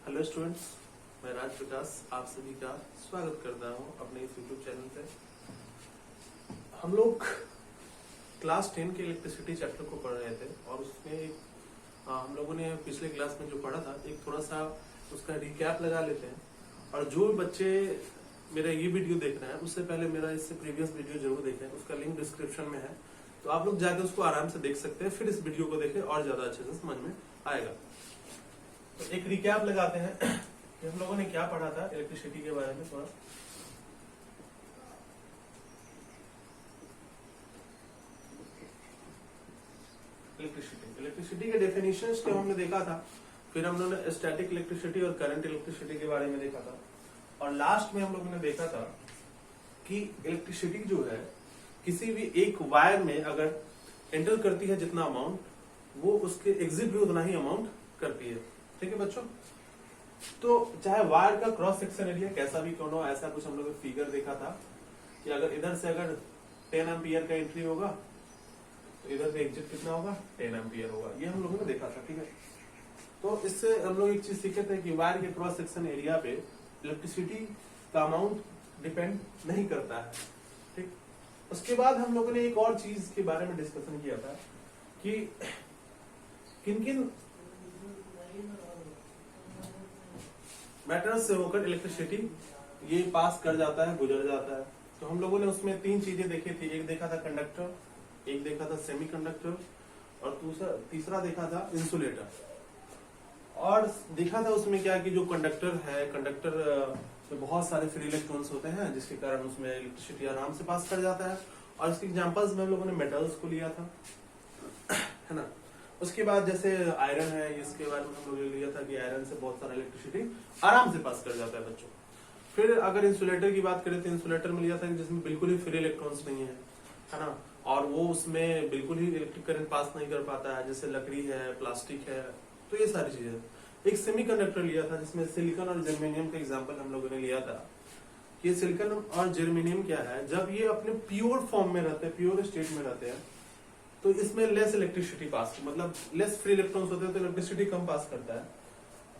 Hello students, मैं राज प्रकाश आप सभी का स्वागत करता हूं अपने इस यूट्यूब चैनल पे। हम लोग क्लास 10 के इलेक्ट्रिसिटी चैप्टर को पढ़ रहे थे और उसमें हम लोगों ने पिछले क्लास में जो पढ़ा था एक थोड़ा सा उसका रिकैप लगा लेते हैं। और जो बच्चे मेरा ये वीडियो देख रहे हैं उससे पहले मेरा इससे प्रीवियस वीडियो जरूर देखें, उसका लिंक डिस्क्रिप्शन में है, तो आप लोग जाके उसको आराम से देख सकते हैं। फिर इस वीडियो को देखें और ज्यादा अच्छे से समझ में आएगा। तो एक रिकैप लगाते हैं कि हम लोगों ने क्या पढ़ा था इलेक्ट्रिसिटी के बारे में। थोड़ा इलेक्ट्रिसिटी के डेफिनेशंस को हमने देखा था, फिर हम लोगों ने स्टैटिक इलेक्ट्रिसिटी और करंट इलेक्ट्रिसिटी के बारे में देखा था, और लास्ट में हम लोगों ने देखा था कि इलेक्ट्रिसिटी जो है किसी भी एक वायर में अगर एंटर करती है जितना अमाउंट, वो उसके एग्जिट भी उतना ही अमाउंट करती है। ठीक है बच्चों, तो चाहे वायर का क्रॉस सेक्शन एरिया कैसा भी क्यों हो, ऐसा कुछ हम लोग फिगर देखा था कि अगर इधर से अगर 10 एम्पियर का एंट्री होगा तो इधर से एग्जिट कितना होगा, 10 एम्पियर होगा। ये हम लोगों ने देखा था। ठीक है, तो इससे हम लोग एक चीज सीखे थे कि वायर के क्रॉस सेक्शन एरिया पे इलेक्ट्रिसिटी का अमाउंट डिपेंड नहीं करता है। ठीक, उसके बाद हम लोगों ने एक और चीज के बारे में डिस्कशन किया था कि किन किन मेटल्स से होकर इलेक्ट्रिसिटी ये पास कर जाता है, गुजर जाता है। तो हम लोगों ने उसमें तीन चीजें देखी थी। एक देखा था कंडक्टर, एक देखा था सेमीकंडक्टर, और तीसरा देखा था इंसुलेटर। और देखा था उसमें क्या कि जो कंडक्टर है, कंडक्टर में बहुत सारे फ्री इलेक्ट्रॉन्स होते हैं जिसके कारण उसमें इलेक्ट्रिसिटी आराम से पास कर जाता है। और इसके एग्जांपल्स में हम लोगों ने मेटल्स को लिया था, है ना। उसके बाद जैसे आयरन है, इसके बारे में हम लोगों ने लिया था कि आयरन से बहुत सारा इलेक्ट्रिसिटी आराम से पास कर जाता है बच्चों। फिर अगर इंसुलेटर की बात करें तो इंसुलेटर में लिया था जिसमें बिल्कुल ही फ्री इलेक्ट्रॉन्स नहीं है ना, और वो उसमें बिल्कुल ही इलेक्ट्रिक करंट पास नहीं कर पाता है, जैसे लकड़ी है, प्लास्टिक है, तो ये सारी चीजें। एक सेमीकंडक्टर लिया था जिसमें सिलिकॉन और जर्मेनियम का एग्जाम्पल हम लोगों ने लिया था। ये सिलिकॉन और जर्मेनियम क्या है, जब ये अपने प्योर फॉर्म में रहते हैं, प्योर स्टेट में रहते हैं, तो इसमें लेस इलेक्ट्रिसिटी पास, मतलब लेस फ्री इलेक्ट्रॉन्स होते हैं तो इलेक्ट्रिसिटी कम पास करता है।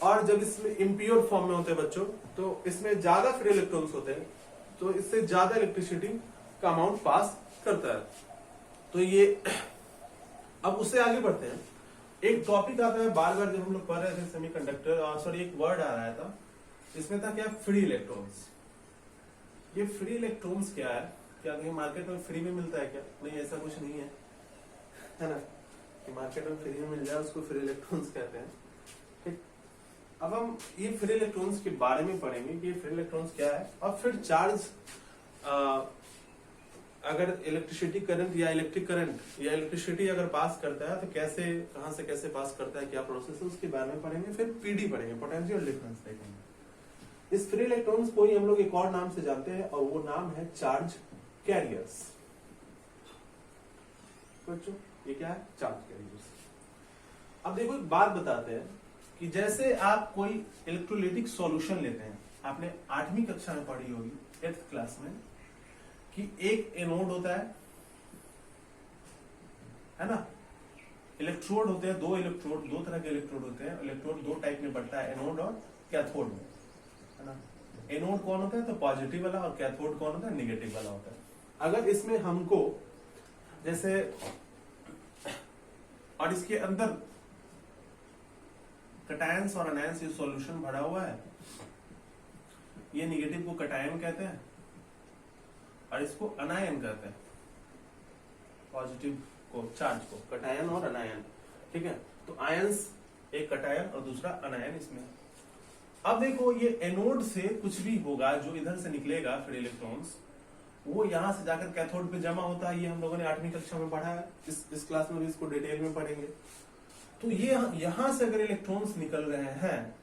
और जब इसमें इम्प्योर फॉर्म में होते हैं बच्चों, तो इसमें ज्यादा फ्री इलेक्ट्रॉन्स होते हैं, तो इससे ज्यादा इलेक्ट्रिसिटी का अमाउंट पास करता है। तो ये अब उससे आगे बढ़ते हैं। एक टॉपिक आता है बार बार जब हम लोग पढ़ रहे थे सेमीकंडक्टर, सॉरी एक वर्ड आ रहा था, इसमें था क्या, फ्री इलेक्ट्रॉन्स। ये फ्री इलेक्ट्रॉन्स क्या है, क्या कहीं मार्केट में फ्री में मिलता है क्या? नहीं, ऐसा कुछ नहीं है ना, कि मार्केट में फ्री में मिल जाए उसको फ्री इलेक्ट्रॉन्स कहते हैं। ठीक, अब हम ये फ्री इलेक्ट्रॉन्स के बारे में पढ़ेंगे कि ये फ्री इलेक्ट्रॉन्स क्या है, और फिर चार्ज अगर इलेक्ट्रिसिटी करंट या इलेक्ट्रिक करंट या इलेक्ट्रिसिटी अगर पास करता है तो कैसे, कहां से कैसे पास करता है, क्या प्रोसेस है, उसके बारे में पढ़ेंगे। फिर पीडी पढ़ेंगे, पोटेंशियल डिफरेंस देखेंगे। इस फ्री इलेक्ट्रॉन्स को ही हम लोग एक और नाम से जानते हैं, और वो नाम है चार्ज कैरियर्स। बच्चों ये क्या है, चार्ज कैरियर्स। अब देखो एक बात बताते हैं कि जैसे आप कोई इलेक्ट्रोलाइटिक सॉल्यूशन लेते हैं, आपने 8वीं कक्षा में पढ़ी होगी, 8th क्लास में, कि एक एनोड होता है ना, इलेक्ट्रोड होते हैं, दो तरह के इलेक्ट्रोड होते हैं। इलेक्ट्रोड दो टाइप में बढ़ता है, एनोड और कैथोड में, है ना। एनोड कौन होता है, तो पॉजिटिव वाला, और कैथोड कौन होता है, निगेटिव वाला होता है। अगर इसमें हमको जैसे, और इसके अंदर कटायंस और अनायंस ये सॉल्यूशन भरा हुआ है, ये निगेटिव को कटायन कहते हैं और इसको अनायन कहते हैं, पॉजिटिव को, चार्ज को, कटायन और अनायन। ठीक है, तो आयंस एक कटायन और दूसरा अनायन इसमें। अब देखो ये एनोड से कुछ भी होगा जो इधर से निकलेगा फ्री इलेक्ट्रॉन्स, वो यहां से जाकर कैथोड पे जमा होता है। ये हम लोगों ने 8वीं कक्षा में पढ़ा है, इस क्लास में भी इसको डिटेल में पढ़ेंगे। तो ये यहां से अगर इलेक्ट्रॉन्स निकल रहे हैं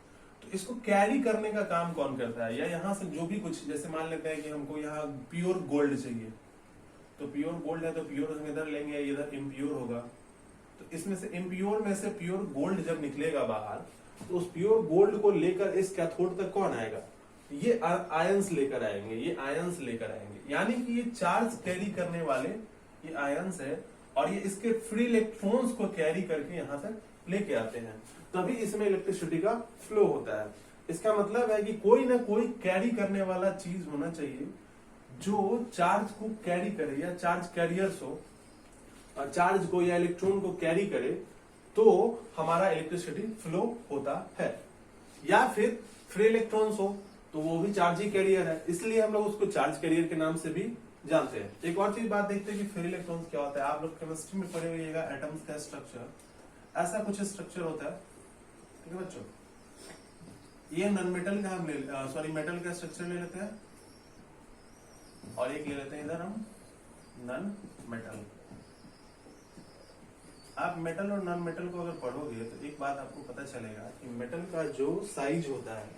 तो इसको कैरी करने का काम कौन करता है, या यहाँ से जो भी कुछ, जैसे मान लेते हैं कि हमको यहाँ प्योर गोल्ड चाहिए, तो प्योर गोल्ड है तो प्योर हम इधर लेंगे, इधर इम्प्योर होगा, तो इसमें से इम्प्योर में से प्योर गोल्ड जब निकलेगा बाहर, तो उस प्योर गोल्ड को लेकर इस कैथोड तक कौन आएगा, ये आयंस लेकर आएंगे, ये आयंस लेकर आएंगे। यानी कि ये चार्ज कैरी करने वाले ये आयंस है, और ये इसके फ्री इलेक्ट्रॉन्स को कैरी करके यहाँ तक लेके आते हैं, तभी इसमें इलेक्ट्रिसिटी का फ्लो होता है। इसका मतलब है कि कोई ना कोई कैरी करने वाला चीज होना चाहिए जो चार्ज को कैरी करे, या चार्ज कैरियर्स हो, चार्ज को या इलेक्ट्रॉन को कैरी करे, तो हमारा इलेक्ट्रिसिटी फ्लो होता है। या फिर फ्री इलेक्ट्रॉन्स हो तो वो भी चार्ज ही कैरियर है, इसलिए हम लोग उसको चार्ज कैरियर के नाम से भी जानते हैं। एक और चीज बात देखते हैं कि फ्री इलेक्ट्रॉन्स क्या होता है। आप लोग केमिस्ट्री में पढ़े हुएगा एटम्स का स्ट्रक्चर, ऐसा कुछ स्ट्रक्चर होता है, ठीक है बच्चों। ये नॉन मेटल का हम मेटल का स्ट्रक्चर ले लेते हैं, और एक ले लेते हैं इधर हम नॉन मेटल। आप मेटल और नॉन मेटल को अगर पढ़ोगे तो एक बात आपको पता चलेगा कि मेटल का जो साइज होता है,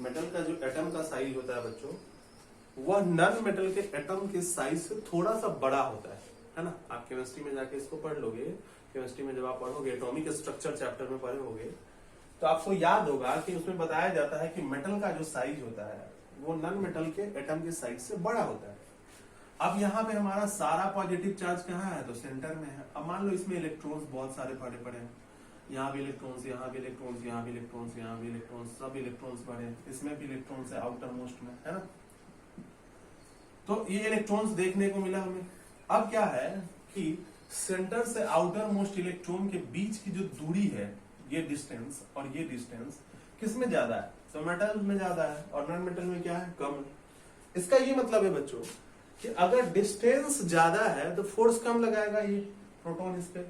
मेटल का जो एटम का साइज होता है बच्चों, वह नॉन मेटल के एटम के साइज से थोड़ा सा बड़ा होता है ना। आप केमिस्ट्री में जाके इसको पढ़ लोगे, केमिस्ट्री में जब आप पढ़ोगे एटॉमिक स्ट्रक्चर चैप्टर में पढ़े होगे, तो आपको याद होगा कि उसमें बताया जाता है कि मेटल का जो साइज होता है वो नॉन मेटल के एटम के साइज से बड़ा होता है। अब यहाँ पे हमारा सारा पॉजिटिव चार्ज कहाँ है, तो सेंटर में है। अब मान लो इसमें इलेक्ट्रॉन्स बहुत सारे पड़े पड़े हैं, यहाँ भी इलेक्ट्रॉन्स, यहाँ भी इलेक्ट्रॉन्स, यहाँ भी इलेक्ट्रॉन्स, यहाँ भी इलेक्ट्रॉन्स, सब इलेक्ट्रॉन्स पड़े हैं, इसमें भी इलेक्ट्रॉन्स है आउटर मोस्ट में, है ना। तो ये इलेक्ट्रॉन्स देखने को मिला हमें। अब क्या है कि सेंटर से आउटर मोस्ट इलेक्ट्रॉन के बीच की जो दूरी है, ये डिस्टेंस और ये डिस्टेंस किसमें ज्यादा है, तो मेटल में ज्यादा है, और नॉन मेटल में क्या है, कम है। इसका ये मतलब है बच्चों कि अगर डिस्टेंस ज्यादा है तो फोर्स कम लगाएगा ये प्रोटॉन इस पे,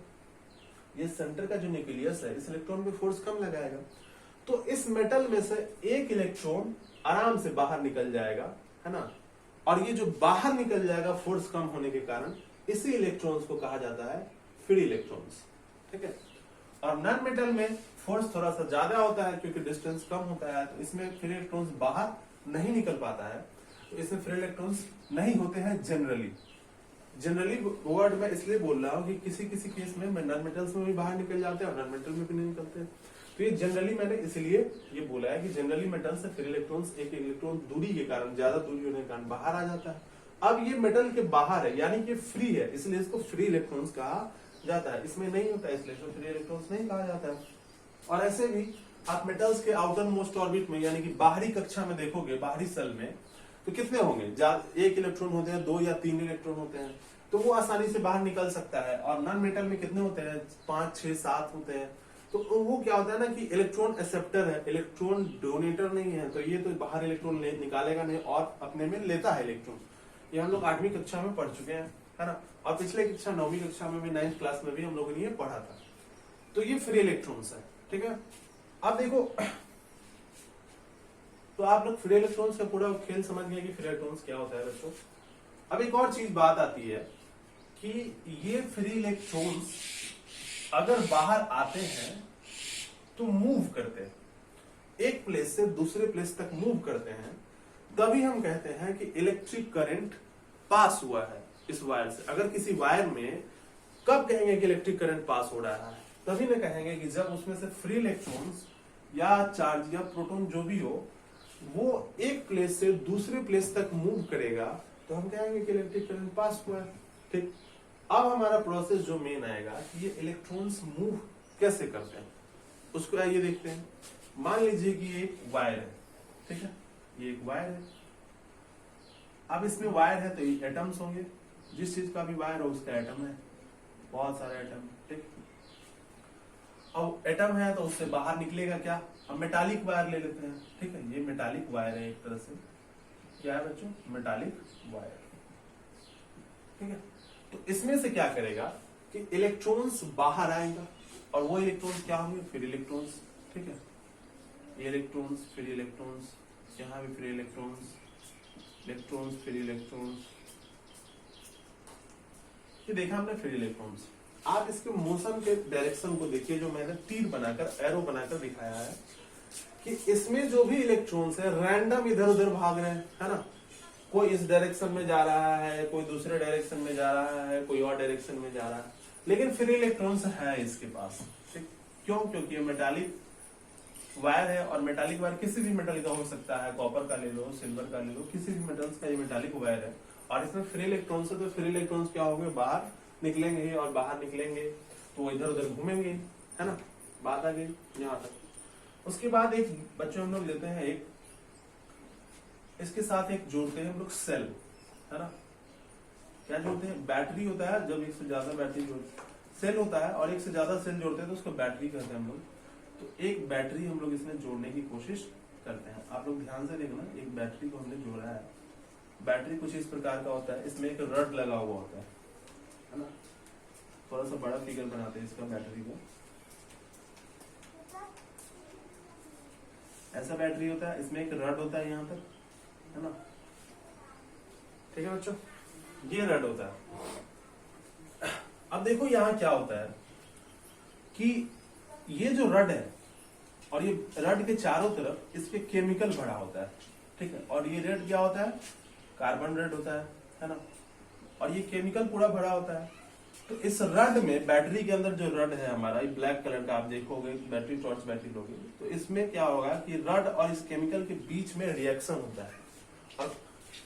ये सेंटर का जो न्यूक्लियस है इस इलेक्ट्रॉन पे फोर्स कम लगाएगा। तो इस मेटल में से एक इलेक्ट्रॉन आराम से बाहर निकल जाएगा, है ना। और ये जो बाहर निकल जाएगा फोर्स कम होने के कारण, इसी इलेक्ट्रॉन्स को कहा जाता है फ्री इलेक्ट्रॉन्स, ठीक है। और नॉन मेटल में फोर्स थोड़ा सा ज्यादा होता है क्योंकि डिस्टेंस कम होता है, तो इसमें फ्री इलेक्ट्रॉन्स बाहर नहीं निकल पाता है, तो इसमें फ्री इलेक्ट्रॉन्स नहीं होते हैं जनरली वर्ड में इसलिए बोल रहा हूँ कि किसी किसी केस में नॉन मेटल्स में भी बाहर निकल जाते हैं और नॉन मेटल में भी नहीं निकलते। तो ये जनरली मैंने इसलिए ये बोला है कि जनरली मेटल से फ्री इलेक्ट्रॉन्स एक इलेक्ट्रॉन दूरी के कारण, ज्यादा दूरी होने के कारण बाहर आ जाता है। अब ये मेटल के बाहर है यानी कि फ्री है, इसलिए इसको फ्री इलेक्ट्रॉन्स कहा जाता है। इसमें नहीं होता है इसलिए इसको फ्री इलेक्ट्रॉन्स नहीं कहा जाता है। और ऐसे भी आप मेटल्स के आउटर मोस्ट ऑर्बिट में यानी कि बाहरी कक्षा में देखोगे, बाहरी सेल में, तो कितने होंगे, एक इलेक्ट्रॉन होते हैं, 2 या 3 इलेक्ट्रॉन होते हैं, तो वो आसानी से बाहर निकल सकता है। और नॉन मेटल में कितने होते हैं, 5, 6, 7 होते हैं। तो वो क्या होता है ना कि इलेक्ट्रॉन एक्सेप्टर है, इलेक्ट्रॉन डोनेटर नहीं है, तो ये तो बाहर इलेक्ट्रॉन निकालेगा नहीं और अपने में लेता है इलेक्ट्रॉन। ये हम लोग 8वीं कक्षा में पढ़ चुके हैं, है ना। और पिछले कक्षा 9वीं कक्षा में भी, 9th क्लास में भी हम लोगों ने ये पढ़ा था। तो ये फ्री इलेक्ट्रॉन्स है, ठीक है। अब देखो, तो आप लोग फ्री इलेक्ट्रॉन्स का पूरा खेल समझ गए कि फ्री इलेक्ट्रॉन्स क्या होता है बच्चों। अब एक और चीज बात आती है कि ये फ्री इलेक्ट्रॉन्स अगर बाहर आते हैं तो मूव करते हैं, एक प्लेस से दूसरे प्लेस तक मूव करते हैं, तभी हम कहते हैं कि इलेक्ट्रिक करंट पास हुआ है इस वायर से। अगर किसी वायर में कब कहेंगे कि इलेक्ट्रिक करंट पास हो रहा है, तभी ना कहेंगे कि जब उसमें से फ्री इलेक्ट्रॉन्स या चार्ज या प्रोटॉन जो भी हो, वो एक प्लेस से दूसरे प्लेस तक मूव करेगा, तो हम कहेंगे कि इलेक्ट्रिक करंट पास हुआ है, ठीक। अब हमारा प्रोसेस जो मेन आएगा कि ये इलेक्ट्रॉन्स मूव कैसे करते हैं, उसको आइए देखते हैं। मान लीजिए कि ये एक वायर है, ठीक है, ये एक वायर है। अब इसमें वायर है तो ये एटम्स होंगे, जिस चीज का भी वायर हो उसका एटम है, बहुत सारे एटम, ठीक। अब एटम है तो उससे बाहर निकलेगा क्या, हम मेटालिक वायर ले लेते हैं, ठीक है। ये मेटालिक वायर है, एक तरह से क्या है बच्चों, मेटालिक वायर, ठीक है। तो इसमें से क्या करेगा कि इलेक्ट्रॉन्स बाहर आएगा, और वो इलेक्ट्रॉन्स क्या होंगे, फ्री इलेक्ट्रॉन्स, ठीक है। ये इलेक्ट्रॉन्स, फ्री इलेक्ट्रॉन्स, यहाँ भी free electrons, electrons, free electrons, ये देखा हमने फ्री इलेक्ट्रॉन्स। आप इसके मोशन के डायरेक्शन को देखिए, जो मैंने तीर बनाकर, एरो बनाकर दिखाया है कि इसमें जो भी इलेक्ट्रॉन्स है रैंडम इधर उधर भाग रहे हैं, है ना। कोई इस डायरेक्शन में जा रहा है, कोई दूसरे डायरेक्शन में जा रहा है, कोई और डायरेक्शन में जा रहा है, लेकिन फ्री इलेक्ट्रॉन्स है इसके पास, ठीक। क्यों, क्योंकि ये मेटालिक वायर है, और मेटालिक वायर किसी भी मेटल का हो सकता है, कॉपर का ले लो, सिल्वर का ले लो, किसी भी मेटल्स का ये मेटालिक वायर है। और इसमें फ्री इलेक्ट्रॉन्स है, तो फ्री इलेक्ट्रॉन्स क्या होंगे, बाहर निकलेंगे, और बाहर निकलेंगे तो इधर उधर घूमेंगे, है ना। बात आ गई यहाँ तक। उसके बाद एक बच्चों हम लोग लेते हैं एक, इसके साथ एक जोड़ते हैं हम लोग सेल, है ना। क्या जोड़ते हैं? बैटरी होता है, जब एक से ज्यादा बैटरी सेल होता है और एक से ज्यादा सेल जोड़ते हैं तो उसको बैटरी कहते हैं हम लोग। तो एक बैटरी हम लोग इसमें जोड़ने की कोशिश करते हैं। आप लोग ध्यान से देखना, एक बैटरी को हमने जोड़ा है। बैटरी कुछ इस प्रकार का होता है, इसमें एक रड लगा हुआ होता है ना। थोड़ा सा बड़ा फिगर बनाते हैं इसका बैटरी को। ऐसा बैटरी होता है, इसमें एक रड होता है यहाँ पर, है ना। ठीक है बच्चों, ये रड होता है। अब देखो यहाँ क्या होता है कि ये जो रड है और ये रड के चारों तरफ इस पे केमिकल भरा होता है, ठीक है। और ये रड क्या होता है? कार्बन रड होता है ना। और ये केमिकल पूरा भरा होता है। तो इस रड में, बैटरी के अंदर जो रड है हमारा, ये ब्लैक कलर का आप देखोगे, बैटरी टॉर्च बैटरी लोगे, तो इसमें क्या होगा कि रड और इस केमिकल के बीच में रिएक्शन होता है। और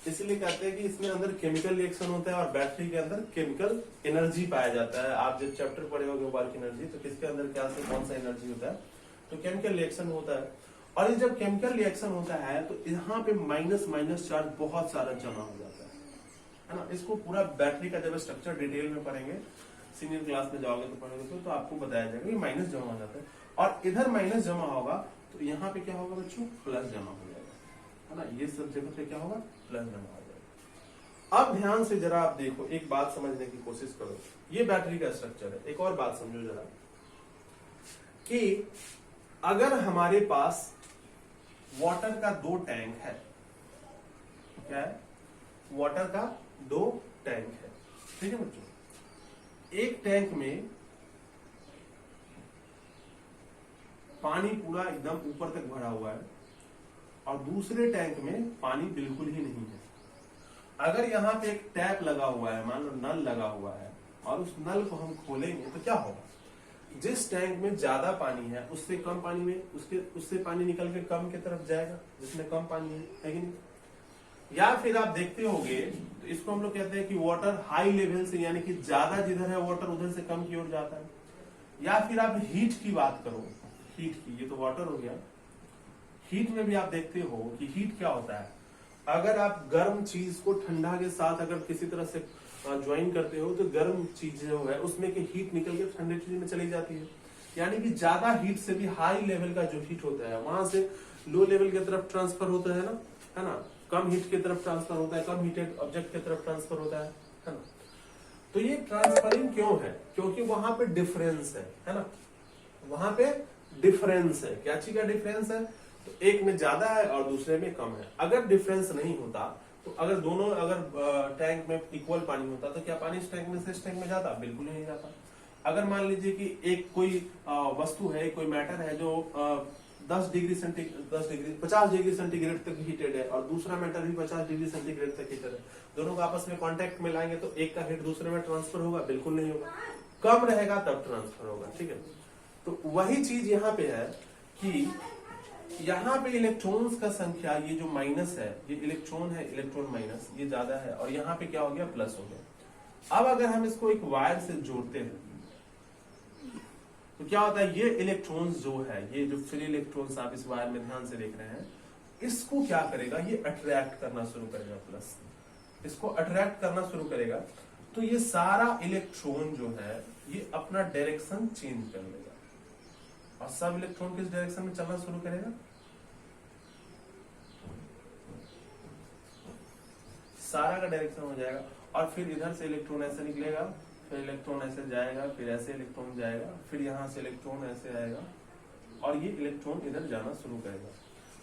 इसलिए कहते हैं कि इसमें अंदर केमिकल रिएक्शन होता है और बैटरी के अंदर केमिकल एनर्जी पाया जाता है। आप जब चैप्टर पढ़े होंगे वर्क एनर्जी, तो किसके अंदर क्या से कौन सा एनर्जी होता है? तो केमिकल रिएक्शन होता है। और ये जब केमिकल रिएक्शन होता है तो यहाँ पे माइनस माइनस चार्ज बहुत सारा जमा हो जाता है ना। इसको पूरा बैटरी का जब स्ट्रक्चर डिटेल में पढ़ेंगे, सीनियर क्लास में जाओगे तो पढ़ोगे तो आपको बताया जाएगा कि माइनस जमा हो जाता है। और इधर माइनस जमा होगा तो यहाँ पे क्या होगा बच्चों? प्लस जमा हो जाएगा, है ना। ये सब जगह पे क्या होगा? प्लस जमा हो जाएगा। अब ध्यान से जरा आप देखो, एक बात समझने की कोशिश करो। ये बैटरी का स्ट्रक्चर है। एक और बात समझो जरा कि अगर हमारे पास वाटर का 2 टैंक है, क्या है? वाटर का 2 टैंक है, ठीक है बच्चों। एक टैंक में पानी पूरा एकदम ऊपर तक भरा हुआ है और दूसरे टैंक में पानी बिल्कुल ही नहीं है। अगर यहाँ पे एक टैप लगा हुआ है, मान लो नल लगा हुआ है, और उस नल को हम खोलेंगे तो क्या होगा? जिस टैंक में ज्यादा पानी है उससे कम पानी में उससे पानी निकल के कम की तरफ जाएगा, जिसमें कम पानी है कि नहीं? या फिर आप देखते होंगे तो इसको हम लोग कहते हैं कि वाटर हाई लेवल से, यानी कि ज्यादा जिधर है वाटर उधर से कम की ओर जाता है। या फिर आप हीट की बात करो, हीट की, ये तो वाटर हो गया। हीट में भी आप देखते हो कि हीट क्या होता है। अगर आप गर्म चीज को ठंडा के साथ अगर किसी तरह से ज्वाइन करते हो तो गर्म चीज जो है उसमें की हीट निकल के ठंडे चीज में चली जाती है। यानी कि ज्यादा हीट से भी हाई लेवल का जो हीट होता है वहां से लो लेवल की तरफ ट्रांसफर होता है ना। कम हीट की तरफ ट्रांसफर होता है, कम हीटेड ऑब्जेक्ट की तरफ ट्रांसफर होता है ना। तो ये ट्रांसफरिंग क्यों है? क्योंकि वहां पे डिफरेंस है ना। वहां पे डिफरेंस है। क्या चीज का डिफरेंस है? तो एक में ज्यादा है और दूसरे में कम है। अगर डिफरेंस नहीं होता तो अगर दोनों टैंक में इक्वल पानी होता तो क्या पानी इस टैंक में से इस टैंक में जाता? बिल्कुल नहीं जाता। अगर मान लीजिए कि एक कोई वस्तु है, कोई मैटर है जो 50 डिग्री सेंटीग्रेड तक हीटेड है और दूसरा मैटर भी 50 डिग्री सेंटीग्रेड तक हीटेड है, दोनों को आपस में कांटेक्ट में लाएंगे तो एक का हीट दूसरे में ट्रांसफर होगा? बिल्कुल नहीं होगा। कम रहेगा तब ट्रांसफर होगा, ठीक है। तो वही चीज यहाँ पे है कि यहाँ पे इलेक्ट्रॉन्स का संख्या, ये जो माइनस है, ये इलेक्ट्रॉन है, इलेक्ट्रॉन माइनस, ये ज्यादा है और यहाँ पे क्या हो गया? प्लस हो गया। अब अगर हम इसको एक वायर से जोड़ते हैं तो क्या होता है? ये इलेक्ट्रॉन्स जो है, ये जो फ्री इलेक्ट्रॉन्स आप इस वायर में ध्यान से देख रहे हैं, इसको क्या करेगा? ये अट्रैक्ट करना शुरू करेगा, प्लस इसको अट्रैक्ट करना शुरू करेगा। तो ये सारा इलेक्ट्रॉन जो है ये अपना डायरेक्शन चेंज कर लेगा और सब इलेक्ट्रॉन किस डायरेक्शन में चलना शुरू करेगा? सारा का डायरेक्शन हो जाएगा। और फिर इधर से इलेक्ट्रॉन ऐसे निकलेगा, फिर इलेक्ट्रॉन ऐसे जाएगा, फिर ऐसे इलेक्ट्रॉन जाएगा, फिर यहां से इलेक्ट्रॉन ऐसे आएगा और ये इलेक्ट्रॉन इधर जाना शुरू करेगा।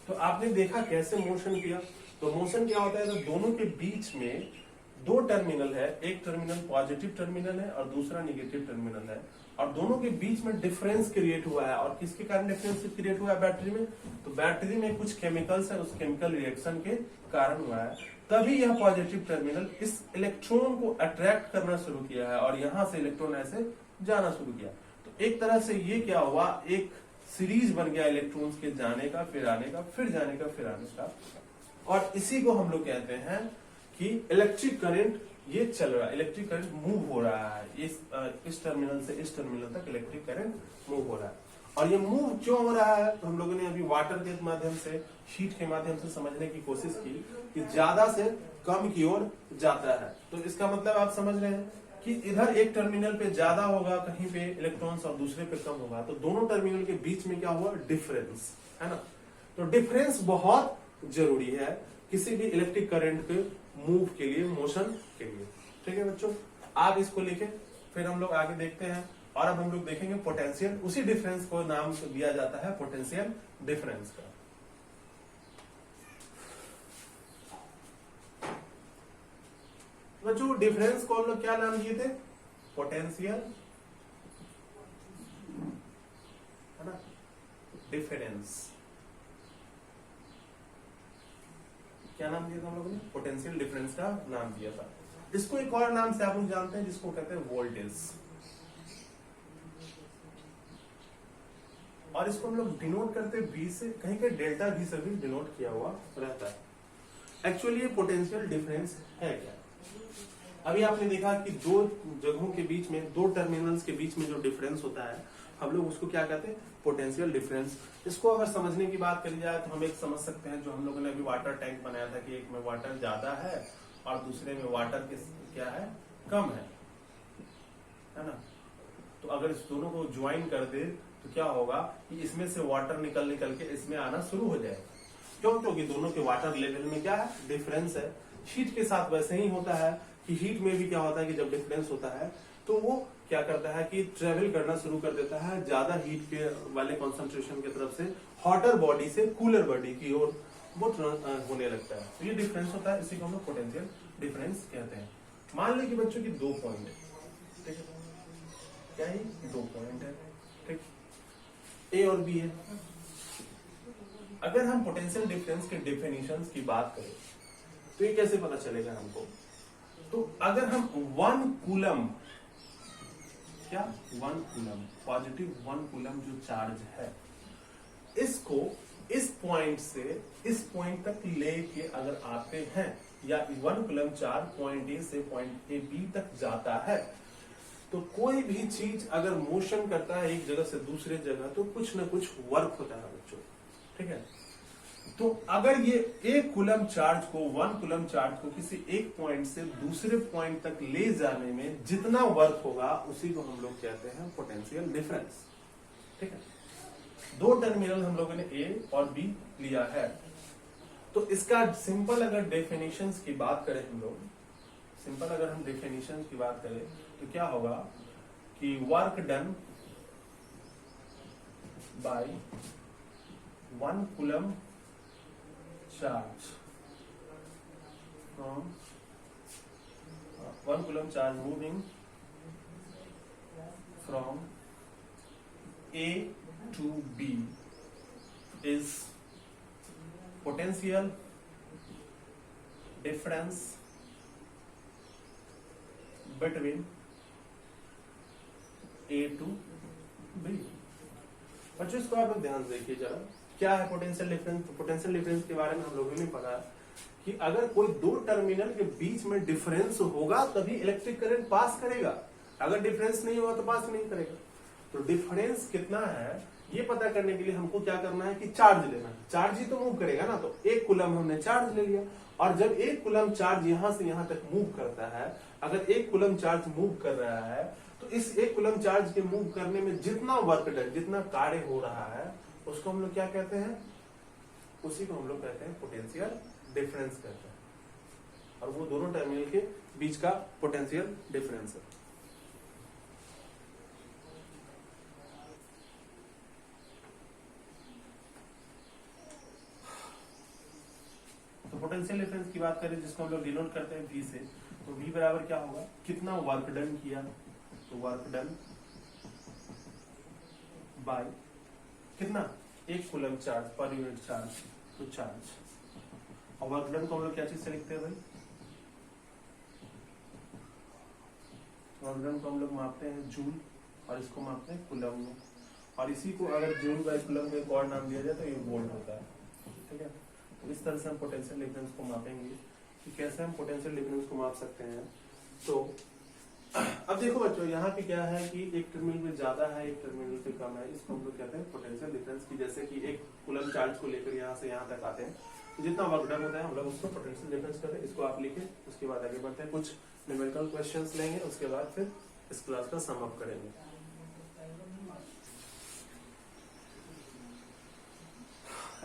तो आपने देखा कैसे मोशन किया? तो मोशन क्या होता है? तो दोनों के बीच में 2 टर्मिनल है, एक टर्मिनल पॉजिटिव टर्मिनल है और दूसरा निगेटिव टर्मिनल है, और दोनों के बीच में डिफरेंस क्रिएट हुआ है। और किसके कारण डिफरेंस क्रिएट हुआ है? बैटरी में। तो बैटरी में कुछ केमिकल्स है, उस केमिकल रिएक्शन के कारण हुआ है। तभी यह पॉजिटिव टर्मिनल इस इलेक्ट्रॉन को अट्रैक्ट करना शुरू किया है और यहां से इलेक्ट्रॉन ऐसे जाना शुरू किया। तो एक तरह से ये क्या हुआ? एक सीरीज बन गया इलेक्ट्रॉन्स के जाने का, फिर आने का, फिर जाने का, फिर आने का। और इसी को हम लोग कहते हैं कि इलेक्ट्रिक करंट ये चल रहा है, इलेक्ट्रिक करंट मूव हो रहा है। इस टर्मिनल से इस टर्मिनल तक इलेक्ट्रिक करंट मूव हो रहा है। और ये मूव क्यों हो रहा है, तो हम लोगों ने अभी वाटर के माध्यम से, हीट के माध्यम से समझने की कोशिश की कि ज्यादा से कम की ओर जाता है। तो इसका मतलब आप समझ रहे हैं कि इधर एक टर्मिनल पे ज्यादा होगा, कहीं पे इलेक्ट्रॉन्स और दूसरे पे कम होगा, तो दोनों टर्मिनल के बीच में क्या हुआ, डिफरेंस, है ना। तो डिफरेंस बहुत जरूरी है किसी भी इलेक्ट्रिक करंट के मूव के लिए, मोशन के लिए। ठीक है बच्चों, आप इसको लिखें, फिर हम लोग आगे देखते हैं। और अब हम लोग देखेंगे पोटेंशियल, उसी डिफरेंस को नाम दिया जाता है पोटेंशियल डिफरेंस का। बच्चों डिफरेंस को हम लोग क्या नाम दिए थे, पोटेंशियल, है ना, डिफरेंस, क्या नाम दिया था हम लोगों ने, पोटेंशियल डिफरेंस का नाम दिया था। इसको एक और नाम से आप लोग जानते हैं जिसको कहते हैं वोल्टेज, और इसको हम लोग डिनोट करते हैं V से, कहीं कहीं डेल्टा V से भी डिनोट किया हुआ रहता है। एक्चुअली ये पोटेंशियल डिफरेंस है क्या, अभी आपने देखा कि दो जगहों के बीच में, दो टर्मिनल्स के बीच में जो डिफरेंस होता है, हम लोग उसको क्या कहते हैं, पोटेंशियल डिफरेंस। इसको अगर समझने की बात करी जाए तो हम एक समझ सकते हैं, जो हम लोगों ने अभी वाटर टैंक बनाया था कि एक में वाटर ज्यादा है और दूसरे में वाटर क्या है, कम है ना। तो अगर इस दोनों को ज्वाइन कर दे तो क्या होगा कि इसमें से वाटर निकल के इसमें आना शुरू हो जाएगा। क्यों, क्योंकि दोनों के वाटर लेवल में क्या है, डिफरेंस है। हीट के साथ वैसे ही होता है कि हीट में भी क्या होता है कि जब डिफरेंस होता है तो वो क्या करता है कि ट्रेवल करना शुरू कर देता है ज्यादा हीट के वाले कॉन्सेंट्रेशन की तरफ से, हॉटर बॉडी से कूलर बॉडी की ओर वो होने लगता है। तो ये डिफरेंस होता है, इसी को हम लोग पोटेंशियल डिफरेंस कहते हैं। मान लीजिए बच्चों की दो पॉइंट है, ठीक है, क्या है, दो पॉइंट है, ठीक, ए और बी है। अगर हम पोटेंशियल डिफरेंस के डेफिनेशंस की बात करें तो ये कैसे पता चलेगा हमको, तो अगर हम 1 कूलम, क्या 1 कूलम, पॉजिटिव 1 कूलम जो चार्ज है, इसको इस पॉइंट से इस पॉइंट तक लेके अगर आते हैं, या 1 कूलम चार्ज पॉइंट ए से पॉइंट ए बी तक जाता है, तो कोई भी चीज अगर मोशन करता है एक जगह से दूसरे जगह तो कुछ ना कुछ वर्क होता है बच्चों, ठीक है। तो अगर ये 1 कूलम चार्ज को, 1 कूलम चार्ज को किसी एक पॉइंट से दूसरे पॉइंट तक ले जाने में जितना वर्क होगा उसी को हम लोग कहते हैं पोटेंशियल डिफरेंस, ठीक है। दो टर्मिनल हम लोगों ने ए और बी लिया है, तो इसका सिंपल अगर डेफिनेशंस की बात करें हम लोग, सिंपल अगर हम डेफिनेशंस की बात करें तो क्या होगा कि work done by 1 coulomb charge from 1 coulomb charge moving from A to B is potential difference between A to B। बच्चों इसको आप लोग ध्यान से देखिए जरा, क्या है पोटेंशियल डिफरेंस। तो पोटेंशियल डिफरेंस के बारे में हम लोगों ने पढ़ा कि अगर कोई दो टर्मिनल के बीच में डिफरेंस होगा तभी इलेक्ट्रिक करंट पास करेगा, अगर डिफरेंस नहीं होगा तो पास नहीं करेगा। तो डिफरेंस कितना है ये पता करने के लिए हमको क्या करना है कि चार्ज लेना है, चार्ज ही तो मूव करेगा ना। तो 1 कूलम हमने चार्ज ले लिया, और जब 1 कूलम चार्ज यहां से यहां तक मूव करता है, अगर 1 कूलम चार्ज मूव कर रहा है तो इस 1 कूलम चार्ज के मूव करने में जितना वर्क डन, जितना कार्य हो रहा है, उसको हम लोग क्या कहते हैं, उसी को हम लोग कहते हैं पोटेंशियल डिफरेंस कहते हैं। और वो दोनों टर्मिनल के बीच का पोटेंशियल डिफरेंस है। तो पोटेंशियल डिफरेंस की बात करें जिसको हम लोग डिनोट करते हैं V से, तो V बराबर क्या होगा, कितना वर्क डन किया, तो वर्क डन बाय कितना, 1 coulomb charge per unit charge, तो चार्ज। और वर्क डन को हम लोग क्या चीज से लिखते हैं भाई, वर्क डन को हम लोग मापते हैं जूल, और इसको मापते हैं कूलम में, और इसी को अगर जूल बाय कूलम में एक और नाम दिया जाए तो ये वोल्ट होता है, ठीक है। तो इस तरह से हम पोटेंशियल डिफरेंस को मापेंगे कि कैसे हम पोटेंशियल डिफरेंस को माप सकते हैं। तो अब देखो बच्चों, यहाँ पे क्या है कि एक टर्मिनल में ज्यादा है, एक टर्मिनल पे कम है, इसको हम लोग कहते हैं पोटेंशियल डिफरेंस की। जैसे कि एक कूलम चार्ज को लेकर यहाँ से यहाँ तक आते हैं, तो जितना वर्क डन होता है हम लोग उसको पोटेंशियल डिफरेंस करते हैं। इसको आप लिखे, उसके बाद आगे बढ़ते हैं, कुछ न्यूमेरिकल क्वेश्चंस लेंगे, उसके बाद फिर इस क्लास का सम अप करेंगे।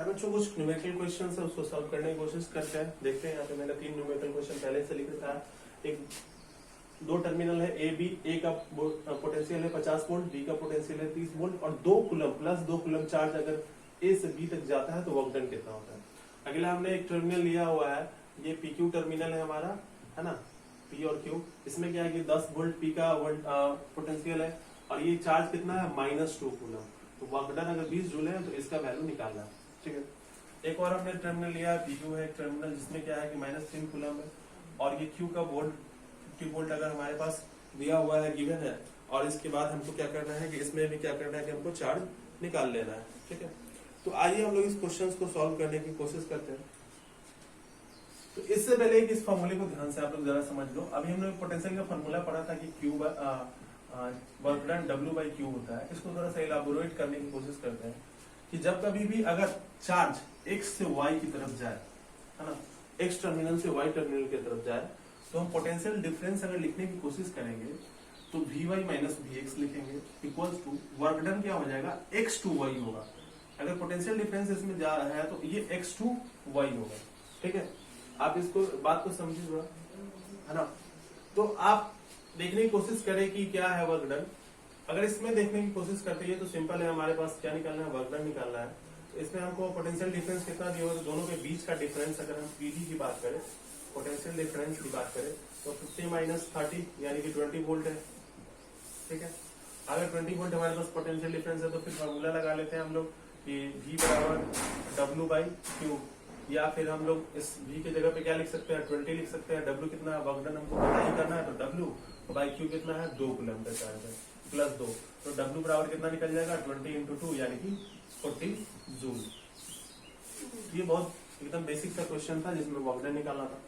बच्चों कुछ न्यूमेरिकल क्वेश्चन है, उसको सॉल्व करने की कोशिश करते हैं। देखते हैं, यहाँ पे मैंने 3 न्यूमेरिकल क्वेश्चन पहले से लिखा था। एक दो टर्मिनल है ए बी, ए का पोटेंशियल है 50 वोल्ट, बी का पोटेंशियल है 30 वोल्ट, और 2 कूलम प्लस 2 कूलम चार्ज अगर ए से बी तक जाता है तो वर्क डन कितना होता है। अगला हमने एक टर्मिनल लिया हुआ है, ये पी क्यू टर्मिनल है हमारा, है ना, पी और क्यू। इसमें क्या है कि 10 वोल्ट पी का पोटेंशियल है, और ये चार्ज कितना है -2 कूलम। तो वर्क डन अगर 20 जूल है तो इसका वैल्यू निकालना है, ठीक है। एक और हमने टर्मिनल लिया है, पी क्यू है एक टर्मिनल, जिसमें क्या है कि -3 कूलम है, और ये क्यू का वोल्ट 50 वोल्ट अगर हमारे पास दिया हुआ है, गिवन है, और इसके बाद हमको क्या करना है कि इसमें भी क्या करना है कि हमको चार्ज निकाल लेना है, ठीक है। तो आइए हम लोग इस क्वेश्चन को सॉल्व करने की कोशिश करते हैं। तो इससे पहले इस फॉर्मूले को ध्यान से आप लोग जरा समझ लो। अभी हमने पोटेंशियल का फॉर्मूला पढ़ा था कि Q work done W by Q होता है। इसको थोड़ा सा इलाबोरेट करने की कोशिश करते हैं कि जब कभी भी अगर चार्ज x से y की तरफ जाए, है ना, x टर्मिनल से y टर्मिनल की तरफ जाए, तो हम पोटेंशियल डिफरेंस अगर लिखने की कोशिश करेंगे तो Vy माइनस Vx लिखेंगे, इक्वल्स टू वर्क डन क्या हो जाएगा, x टू y होगा। अगर पोटेंशियल डिफरेंस इसमें जा रहा है तो ये x टू y होगा, ठीक है। आप इसको बात को समझिएगा, है ना। तो आप देखने की कोशिश करें कि क्या है वर्क डन। अगर इसमें देखने की कोशिश करते हैं तो सिंपल है, हमारे पास क्या निकालना है, वर्क डन निकालना है। तो इसमें हमको पोटेंशियल डिफरेंस कितना दिया होगा, दोनों के बीच का डिफरेंस अगर हम पीडी की बात करें, पोटेंशियल डिफरेंस की बात करें, तो 50 माइनस 30 यानी कि 20 वोल्ट है, ठीक है। अगर 20 वोल्ट हमारे पास पोटेंशियल डिफरेंस है तो फिर फॉर्मूला लगा लेते हैं हम लोग कि V बराबर W बाई क्यू, या फिर हम लोग इस V की जगह पे क्या लिख सकते हैं, 20 लिख सकते हैं। W कितना है, वर्क डन हमको पता ही करना है, तो W बाई क्यू कितना है, 2 कूलम का चार्ज है, प्लस 2, तो W बराबर कितना निकल जाएगा, 20 इंटू 2 यानी कि 40 जूल। ये बहुत एकदम बेसिक सा क्वेश्चन था जिसमें वर्क डन निकालना था।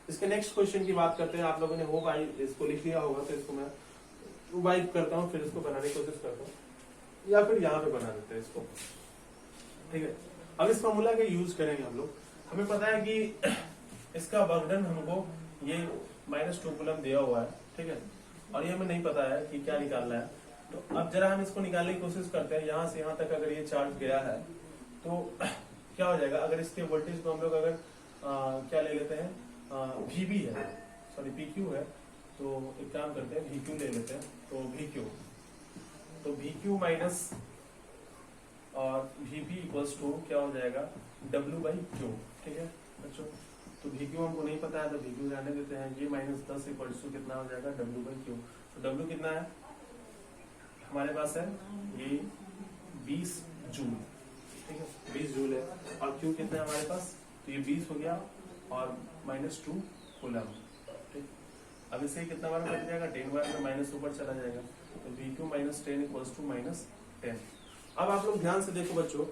इसके नेक्स्ट क्वेश्चन की बात करते हैं। आप लोगों ने हो भाई इसको लिख लिया होगा, तो इसको मैं वाइप करता हूँ, फिर इसको बनाने की कोशिश करता हूँ, या फिर यहाँ पे बना देते हैं इसको, ठीक है। अब इस फॉर्मूला का यूज करेंगे हम लोग। हमें पता है कि इसका वर्क डन हमको ये -2 कूलम दिया हुआ है, ठीक है, और ये हमें नहीं पता है कि क्या निकालना है। तो अब जरा हम इसको निकालने की कोशिश करते हैं। यहाँ से यहाँ तक अगर ये चार्ज गया है तो क्या हो जाएगा, अगर इसके वोल्टेज को हम लोग अगर क्या ले लेते हैं, VB है, सॉरी PQ है, तो एक काम करते हैं VQ ले लेते हैं। तो VQ माइनस और VP इक्वल्स टू क्या हो जाएगा, W बाई क्यू, ठीक है बच्चों। तो VQ हमको नहीं पता है तो VQ रहने देते हैं। ये -10 इक्वल्स टू कितना हो जाएगा, W बाई क्यू। तो W कितना है हमारे पास है, ये 20 जूल, ठीक है, 20 जूल है। और Q कितना है हमारे पास, तो ये 20 हो गया और -2 कूलम, ठीक। अब इससे कितना बार बच जाएगा, 10 बार में माइनस ऊपर चला जाएगा, तो VQ माइनस 10 इक्वल्स टू -10। अब आप लोग ध्यान से देखो बच्चों,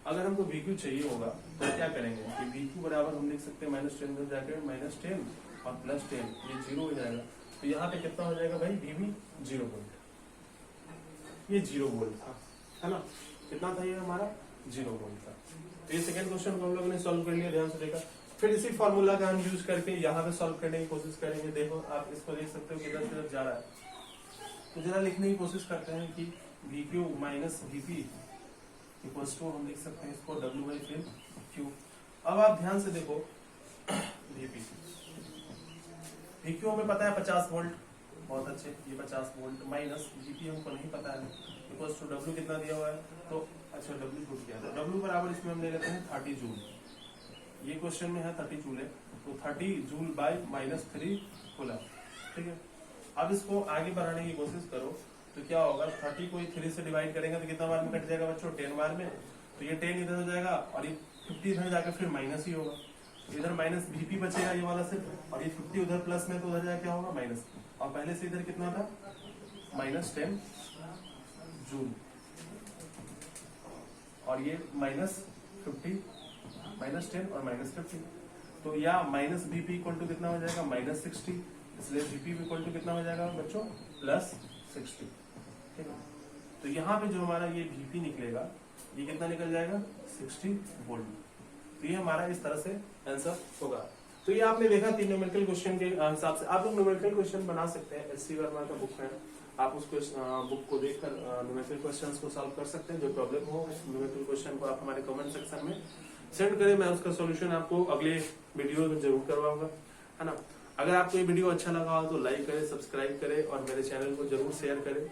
अगर हमको VQ चाहिए होगा तो क्या करेंगे कि VQ बराबर हम लिख सकते हैं -10 में जाकर -10 और +10, ये 0 हो जाएगा। तो यहाँ पे कितना हो जाएगा भाई, VB 0 वोल्ट, ये 0 वोल्ट था, है ना। कितना था ये हमारा, 0 वोल्ट था। तो ये सेकंड क्वेश्चन को हम लोगों ने सॉल्व कर लिया, ध्यान से देखा। फिर इसी फॉर्मूला का हम यूज करके यहाँ पे सॉल्व करने की कोशिश करेंगे। देखो आप इसको देख सकते हो किधर किधर जा रहा है, तो जरा लिखने की कोशिश करते हैं कि VQ minus VP equals to हम लिख सकते हैं इसको W बाई फिर Q। अब आप ध्यान से देखो, VQ हमें पता है 50 वोल्ट, बहुत अच्छे, ये 50 वोल्ट, माइनस VP हमको नहीं पता है, इक्वल्स टू W कितना दिया हुआ है, तो अच्छा W छूट गया, तो W बराबर इसमें हम ले लेते हैं 30 जूल। ये क्वेश्चन में है 30 जूल है, तो 30 जूल बाई -3 कूलम, ठीक है। अब इसको आगे बढ़ाने की कोशिश करो तो क्या होगा, 30 को 3 से डिवाइड करेंगे तो कितना बार में कट जाएगा बच्चों, 10 बार में। तो ये 10 इधर हो जाएगा और ये 50 इधर जाकर फिर माइनस ही होगा, तो इधर माइनस VP बचेगा ये वाला सिर्फ, और ये 50 उधर प्लस में, तो उधर जाकर क्या होगा माइनस, और पहले से इधर कितना था -10 जूल, और ये -50 -10 और -50, तो या -VP इक्वल टू कितना हो जाएगा, -60, इसलिए Vp इक्वल टू कितना हो जाएगा बच्चों, प्लस 60। ठीक है, तो यहाँ पे जो हमारा ये Vp निकलेगा ये कितना निकल जाएगा, 60 वोल्ट। तो ये हमारा इस तरह से आंसर होगा। तो ये आपने देखा 3 न्यूमेरिकल क्वेश्चन के हिसाब से आप लोग न्यूमेरिकल क्वेश्चन बना सकते हैं। एच सी वर्मा का बुक है, आप उस बुक को देखकर न्यूमेरिकल क्वेश्चंस को सॉल्व कर सकते हैं। जो प्रॉब्लम हो उस न्यूमेरिकल क्वेश्चन को आप हमारे कमेंट सेक्शन में सेंड करें, मैं उसका सॉल्यूशन आपको अगले वीडियो में जरूर करवाऊंगा, है ना। अगर आपको ये वीडियो अच्छा लगा हो तो लाइक करें, सब्सक्राइब करें और मेरे चैनल को जरूर शेयर करें।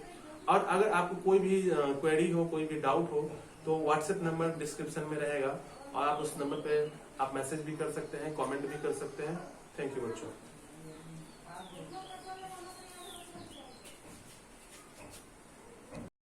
और अगर आपको कोई भी क्वेरी हो, कोई भी डाउट हो तो व्हाट्सएप नंबर डिस्क्रिप्शन में रहेगा और आप उस नंबर पे आप मैसेज भी कर सकते हैं, कमेंट भी कर सकते हैं। थैंक यू बच्चों।